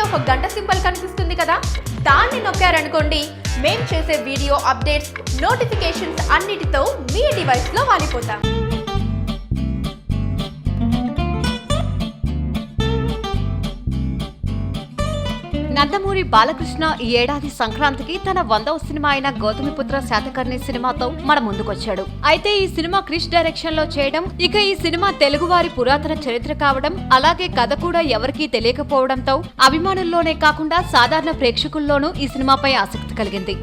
ఒక గంట సింబల్ కనిపిస్తుంది కదా, దాన్ని నొక్కారనుకోండి మేం చేసే వీడియో అప్డేట్స్, నోటిఫికేషన్స్ అన్నిటితో మీ డివైస్ లో వాలిపోతాం. నందమూరి బాలకృష్ణ ఈ ఏడాది సంక్రాంతికి తన 100వ సినిమా అయిన గౌతమిపుత్ర శాతకర్ణి సినిమాతో మన ముందుకొచ్చాడు. అయితే ఈ సినిమా క్రిష్ డైరెక్షన్ లో చేయడం, ఇక ఈ సినిమా తెలుగువారి పురాతన చరిత్ర కావడం, అలాగే కథ కూడా ఎవరికీ తెలియకపోవడంతో అభిమానుల్లోనే కాకుండా సాధారణ ప్రేక్షకుల్లోనూ ఈ సినిమాపై ఆసక్తి కలిగింది.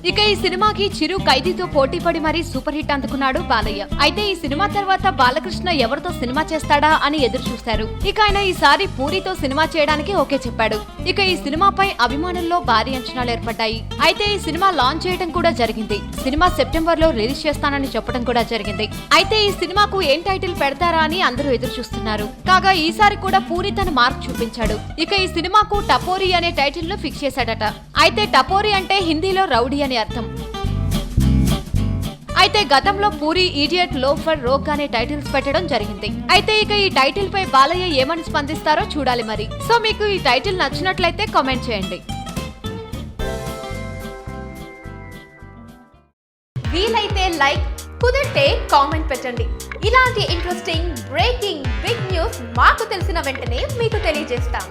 ఇక ఈ సినిమాకి చిరు ఖైదీతో పోటీపడి మరీ సూపర్ హిట్ అందుకున్నాడు బాలయ్య. అయితే ఈ సినిమా తర్వాత బాలకృష్ణ ఎవరితో సినిమా చేస్తాడా అని ఎదురు చూశారు. ఇక ఆయన ఈసారి పూరితో సినిమా చేయడానికి ఓకే చెప్పాడు. ఇక ఈ సినిమాపై అభిమానుల్లో భారీ అంచనాలు ఏర్పడ్డాయి. అయితే ఈ సినిమా లాంచ్ చేయడం కూడా జరిగింది. సినిమా సెప్టెంబర్ లో రిలీజ్ చేస్తానని చెప్పడం కూడా జరిగింది. అయితే ఈ సినిమాకు ఏం టైటిల్ పెడతారా అని అందరూ ఎదురు చూస్తున్నారు. కాగా ఈసారి కూడా పూరి తన మార్క్ చూపించాడు. ఇక ఈ సినిమాకు టపోరి అనే టైటిల్ ను ఫిక్స్ చేశాడట. అయితే టపోరి అంటే హిందీలో రౌడీ అని అర్థం. అయితే గతంలో పూరి ఈడియట్, లోఫర్, రోగ్ అనే టైటిల్స్ పెట్టడం జరిగింది. అయితే ఇక ఈ టైటిల్ పై బాలయ్య ఏమని స్పందిస్తారో చూడాలి మరి. సో మీకు ఈ టైటిల్ నచ్చినట్లయితే కామెంట్ చేయండి. వీలైతే లైక్, కుదిరితే కామెంట్ పెట్టండి. ఇలాంటి ఇంట్రెస్టింగ్, బ్రేకింగ్, బిగ్ న్యూస్ మాకు తెలిసిన వెంటనే మీకు తెలియజేస్తాం.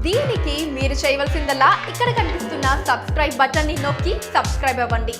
దీనికి మీరు చేయవలసిందల్లా ఇక్కడ కనిపిస్తున్న సబ్స్క్రైబ్ బటన్ ని నొక్కి సబ్స్క్రైబ్ అవ్వండి.